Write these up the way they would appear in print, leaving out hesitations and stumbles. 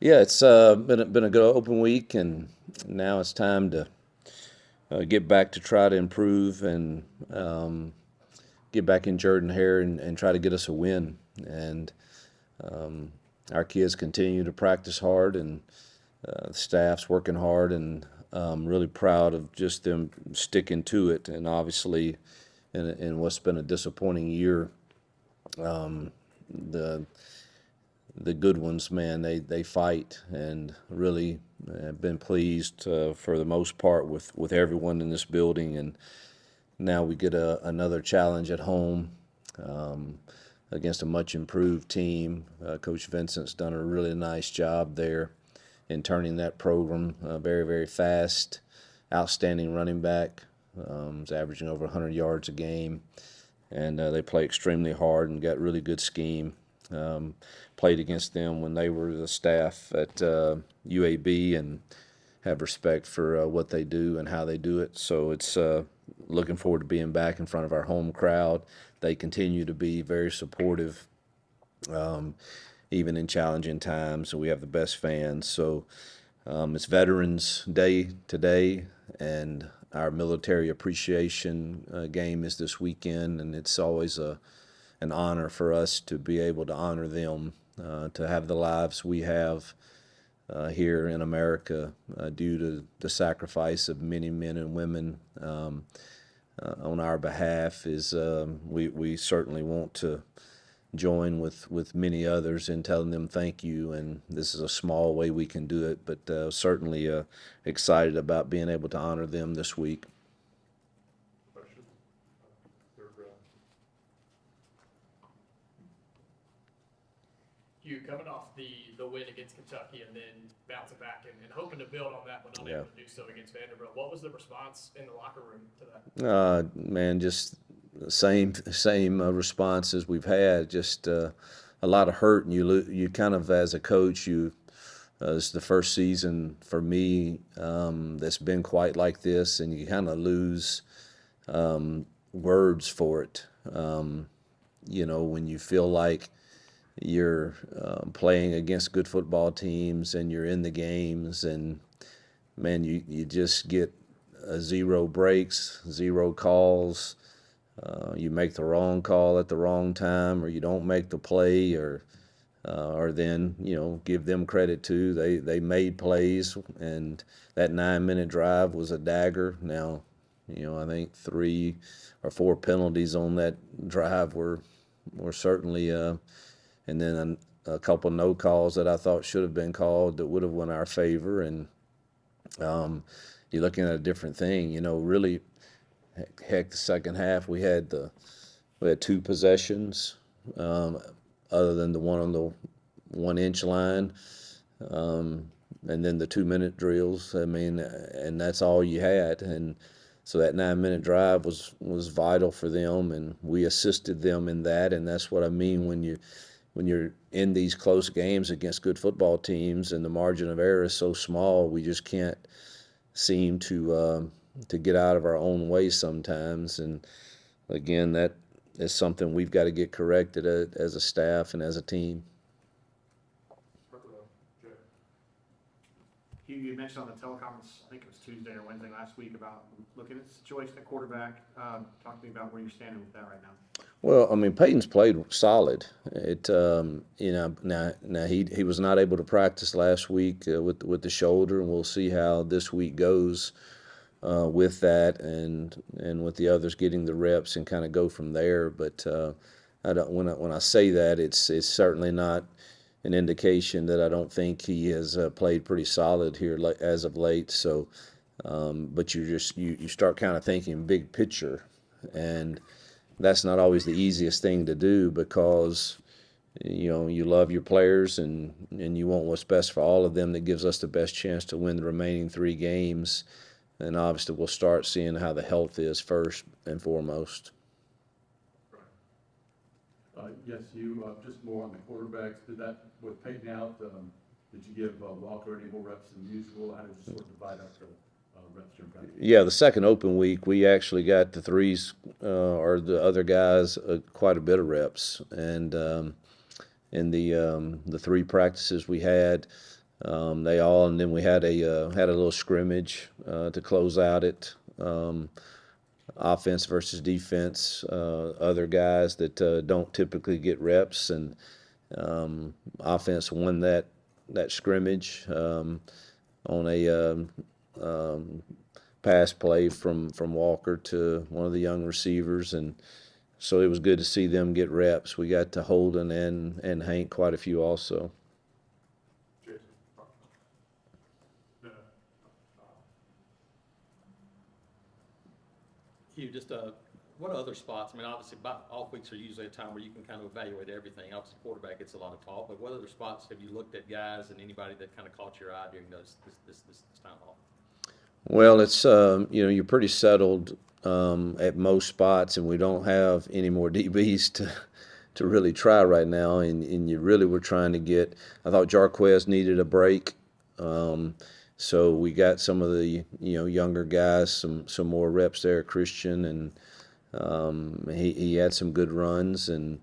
Yeah, it's been a good open week, and now it's time to get back to try to improve and get back in Jordan Hare and try to get us a win. And our kids continue to practice hard, and the staff's working hard, and really proud of just them sticking to it. And obviously, in what's been a disappointing year, the the good ones, man, they fight, and really have been pleased for the most part with everyone in this building. And now we get another challenge at home against a much improved team. Coach Vincent's done a really nice job there in turning that program very, very fast. Outstanding running back. Is averaging over 100 yards a game, and they play extremely hard and got really good scheme. Played against them when they were the staff at UAB, and have respect for what they do and how they do it. So it's looking forward to being back in front of our home crowd. They continue to be very supportive, even in challenging times. So we have the best fans. So it's Veterans Day today, and our military appreciation game is this weekend, and it's always an honor for us to be able to honor them, to have the lives we have here in America due to the sacrifice of many men and women on our behalf. We certainly want to join with many others in telling them thank you, and this is a small way we can do it, but certainly excited about being able to honor them this week. Question? Third row. Hugh, coming off the win against Kentucky and then bouncing back and hoping to build on that, but not able to do so against Vanderbilt. What was the response in the locker room to that? Man, just the same responses we've had. Just a lot of hurt, and you kind of, as a coach, it's the first season for me that's been quite like this, and you kind of lose words for it. When you feel like you're playing against good football teams and you're in the games, and man, you just get zero breaks, zero calls. You make the wrong call at the wrong time, or you don't make the play, or then give them credit too. They made plays, and that 9-minute drive was a dagger. Now, I think 3 or 4 penalties on that drive were certainly, and then a couple no calls that I thought should have been called that would have won our favor. And you're looking at a different thing. Really, heck, the second half we had 2 possessions, other than the one on the 1-inch line, and then the 2-minute drills. I mean, and that's all you had. And so that 9-minute drive was vital for them, and we assisted them in that. And that's what I mean when you're in these close games against good football teams, and the margin of error is so small, we just can't seem to get out of our own way sometimes. And again, that is something we've got to get corrected as a staff and as a team. Front row. Jay. Hugh, you mentioned on the teleconference, I think it was Tuesday or Wednesday last week, about looking at the situation at quarterback. Talk to me about where you're standing with that right now. Well, I mean, Peyton's played solid. Now he was not able to practice last week with the shoulder, and we'll see how this week goes with that, and with the others getting the reps and kind of go from there. But when I say that, it's certainly not an indication that I don't think he has played pretty solid here as of late. So, but you start kind of thinking big picture, and that's not always the easiest thing to do, because you love your players, and you want what's best for all of them. That gives us the best chance to win the remaining 3 games. And obviously we'll start seeing how the health is first and foremost. Yes, you, just more on the quarterbacks. With Peyton out, did you give Walker any more reps than usual? How did you sort of divide up the reps during practice? Yeah, the second open week, we actually got the threes or the other guys quite a bit of reps. And in the 3 practices we had, And then we had a little scrimmage to close out it. Offense versus defense, other guys that don't typically get reps, and offense won that scrimmage on a pass play from Walker to one of the young receivers, and so it was good to see them get reps. We got to Holden and Hank quite a few also. Hugh, just what other spots? I mean, obviously, off weeks are usually a time where you can kind of evaluate everything. Obviously, quarterback gets a lot of talk, but what other spots have you looked at guys and anybody that kind of caught your eye during this time off? Well, it's you're pretty settled at most spots, and we don't have any more DBs to really try right now. And you really were trying to get. I thought Jarquez needed a break, so we got some of the younger guys some more reps there. Christian, and he had some good runs, and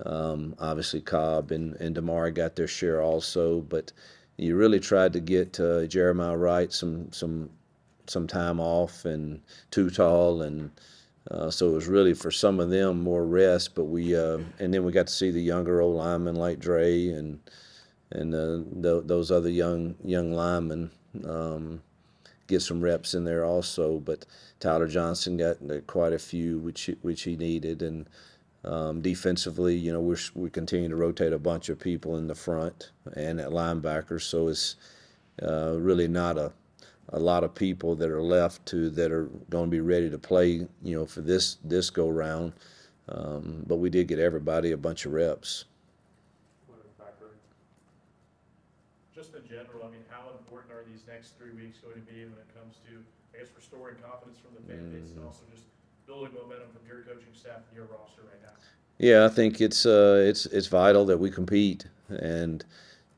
obviously Cobb and Damari got their share also. But you really tried to get Jeremiah Wright some time off, and Too Tall, and so it was really for some of them more rest. But and then we got to see the younger old linemen like Dre and those other young linemen get some reps in there also. But Tyler Johnson got quite a few, which he needed. And defensively, we continue to rotate a bunch of people in the front and at linebackers, so it's really not a lot of people that are left that are going to be ready to play, for this go round. But we did get everybody a bunch of reps. Just in general, I mean, how important are these next 3 weeks going to be when it comes to, I guess, restoring confidence from the fan base and also just building momentum from your coaching staff and your roster right now? Yeah, I think it's vital that we compete, and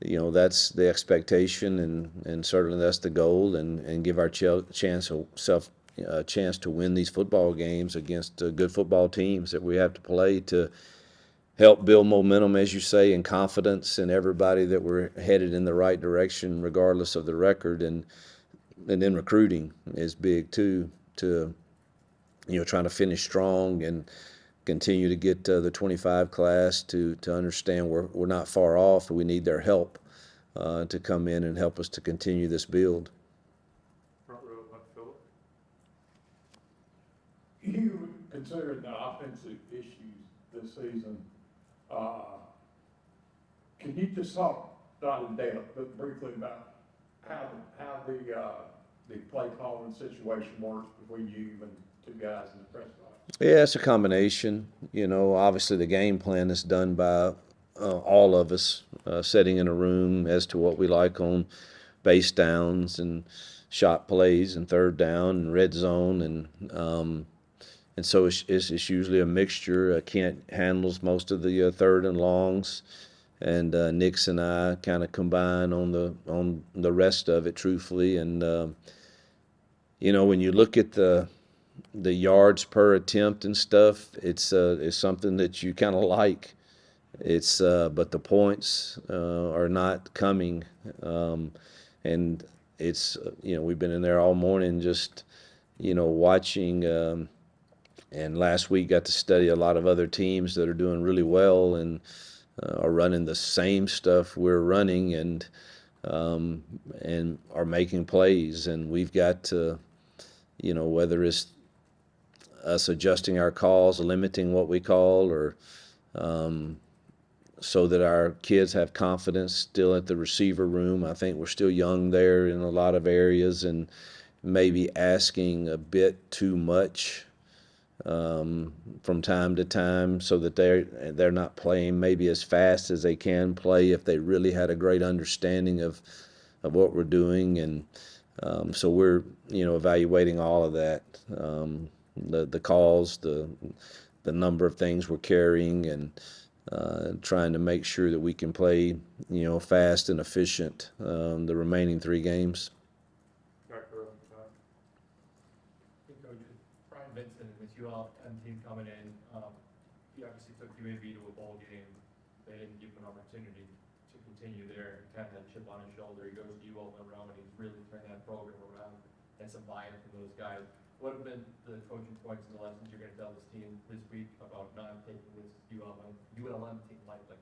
that's the expectation, and certainly that's the goal, and give our chance to win these football games against good football teams that we have to play to help build momentum, as you say, and confidence in everybody that we're headed in the right direction regardless of the record. And then recruiting is big too, to trying to finish strong and continue to get the 25 class to understand we're not far off, and we need their help to come in and help us to continue this build. Front row, left field. You considered the offensive issues this season. Can you just talk, not in depth, but briefly about how the play calling situation works between you and two guys in the press box? Yeah, it's a combination. Obviously the game plan is done by all of us, sitting in a room as to what we like on base downs and shot plays and third down and red zone, and so it's usually a mixture. Kent handles most of the third and longs, and Nix and I kind of combine on the rest of it, truthfully. And when you look at the yards per attempt and stuff, it's something that you kind of like. But the points are not coming, and it's we've been in there all morning just watching. And last week got to study a lot of other teams that are doing really well and are running the same stuff we're running, and are making plays. And we've got to, whether it's us adjusting our calls, limiting what we call, or so that our kids have confidence still at the receiver room. I think we're still young there in a lot of areas, and maybe asking a bit too much from time to time, so that they're not playing maybe as fast as they can play if they really had a great understanding of what we're doing. And so we're evaluating all of that, the calls, the number of things we're carrying, and trying to make sure that we can play fast and efficient the remaining 3 games. Brian Benson, with you all and team coming in, he obviously took UAB to a bowl game. They didn't give him an opportunity to continue there, kind of that chip on his shoulder. He goes to you all around, and he's really turned that program around, and some buy-in from those guys. What have been the coaching points and the lessons you're going to tell this team this week about not taking this ULM team lightly?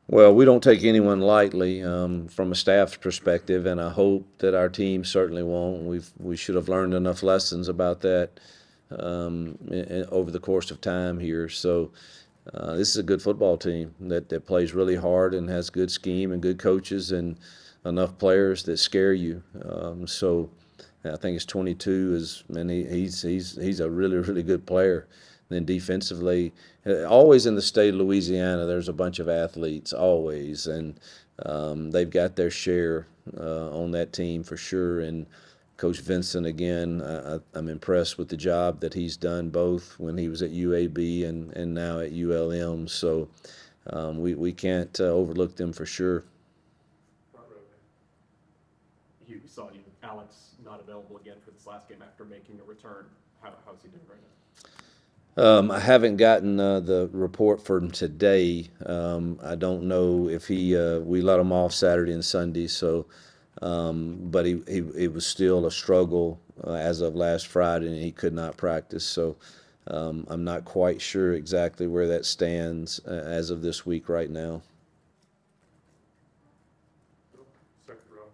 Well, we don't take anyone lightly from a staff perspective, and I hope that our team certainly won't. We should have learned enough lessons about that over the course of time here. So this is a good football team that plays really hard and has good scheme and good coaches and enough players that scare you. So I think it's 22 and he's a really, really good player. Then defensively, always in the state of Louisiana, there's a bunch of athletes, always, and they've got their share on that team for sure. And Coach Vincent, again, I'm impressed with the job that he's done both when he was at UAB and now at ULM. So we can't overlook them for sure. Hugh, we saw you, Alex, not available again for this last game after making a return. How's he doing right now? I haven't gotten the report from today. I don't know if we let him off Saturday and Sunday, so, but it was still a struggle as of last Friday, and he could not practice. So I'm not quite sure exactly where that stands as of this week right now. Second row.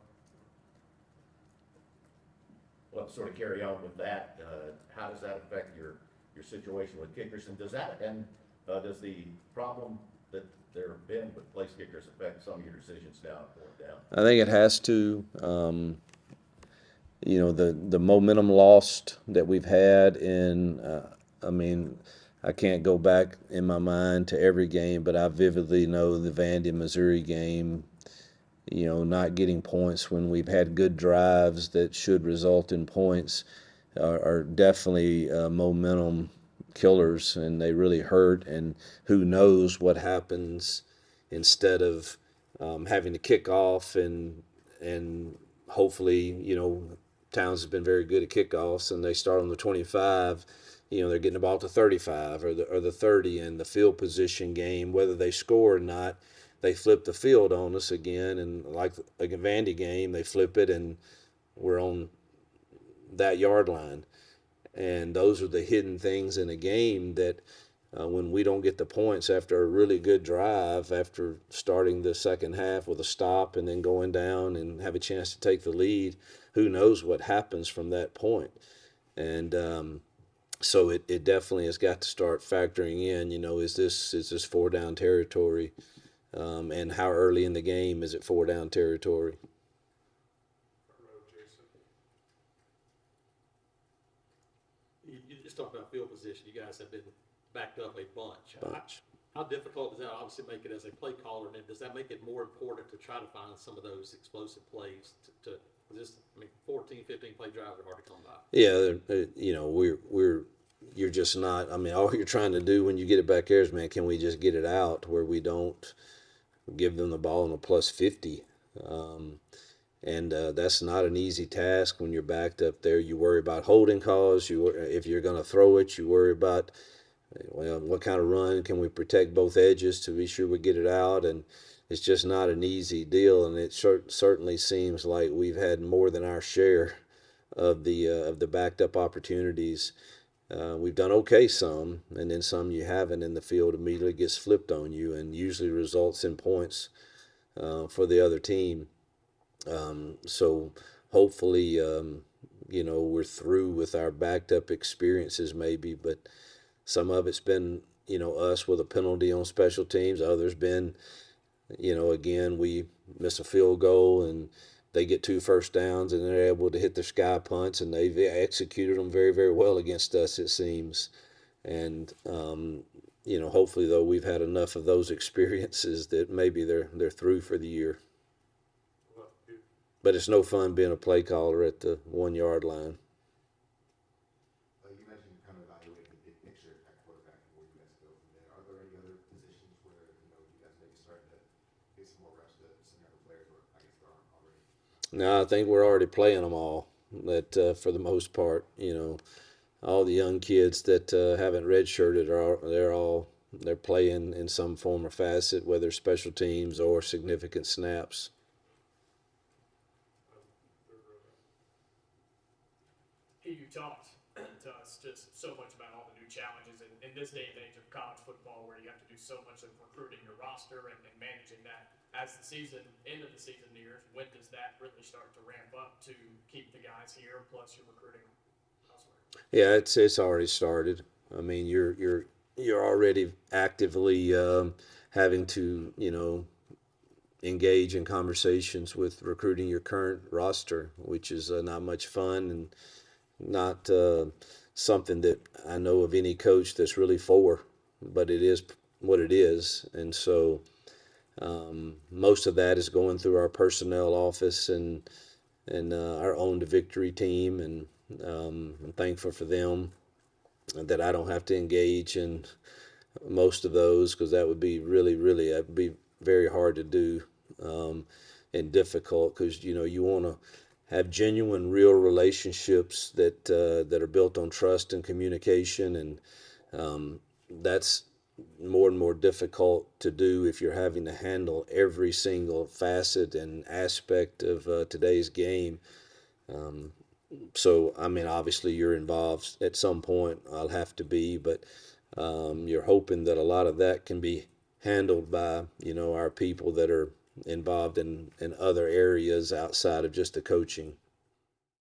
Well, sort of carry on with that, how does that affect your situation with kickers? And does that, and does the problem that there have been with place kickers affect some of your decisions down or down? I think it has to. You know, the momentum lost that we've had in, I mean, I can't go back in my mind to every game, but I vividly know the Vandy, Missouri game, you know, not getting points when we've had good drives that should result in points are definitely momentum killers, and they really hurt. And who knows what happens instead of having to kick off and hopefully, you know, Towns has been very good at kickoffs, and they start on the 25. You know, they're getting the ball to 35 or the 30, and the field position game, whether they score or not, they flip the field on us again. And like a Vandy game, they flip it, and we're on that yard line. And those are the hidden things in a game that when we don't get the points after a really good drive, after starting the second half with a stop and then going down and have a chance to take the lead, who knows what happens from that point. And so it definitely has got to start factoring in, you know, is this four down territory? And how early in the game is it four down territory? You just talked about field position. You guys have been backed up a bunch. How difficult does that obviously make it as a play caller? And does that make it more important to try to find some of those explosive plays to just, I mean, 14, 15 play drives are hard to come by. Yeah, you know, you're just not, I mean, all you're trying to do when you get it back there is, man, can we just get it out where we don't give them the ball in a plus 50? And that's not an easy task when you're backed up there. You worry about holding calls. If you're going to throw it, you worry about, well, what kind of run can we protect both edges to be sure we get it out? And it's just not an easy deal. And it certainly seems like we've had more than our share of the backed up opportunities. We've done okay some, and then some you haven't, and the field immediately gets flipped on you and usually results in points for the other team. So hopefully, you know, we're through with our backed up experiences maybe, but some of it's been, you know, us with a penalty on special teams. Others been, you know, again, we miss a field goal and they get 2 first downs and they're able to hit their sky punts, and they've executed them very, very well against us, it seems. And, you know, hopefully though, we've had enough of those experiences that maybe they're through for the year. But it's no fun being a play caller at the 1 yard line. You mentioned kind of evaluating the big picture at quarterback before you guys go from there. Are there any other positions where, you know, you guys maybe starting to get some more reps to some other players, or I guess there aren't already? No, I think we're already playing them all. That for the most part, you know, all the young kids that haven't redshirted they're all they're playing in some form or facet, whether special teams or significant snaps. Hey, you talked to us just so much about all the new challenges in this day and age of college football, where you have to do so much of recruiting your roster and managing that. As the end of the season nears, when does that really start to ramp up to keep the guys here, plus your recruiting elsewhere? Yeah, it's already started. I mean, you're already actively having to engage in conversations with recruiting your current roster, which is not much fun and not something that I know of any coach that's really for, but it is what it is. And so most of that is going through our personnel office and our own to victory team, and I'm thankful for them that I don't have to engage in most of those, because that would be really that'd be very hard to do, and difficult, because you want to have genuine, real relationships that are built on trust and communication, and that's more and more difficult to do if you're having to handle every single facet and aspect of today's game. So, I mean, obviously you're involved at some point. I'll have to be, but you're hoping that a lot of that can be handled by our people that are involved in other areas outside of just the coaching.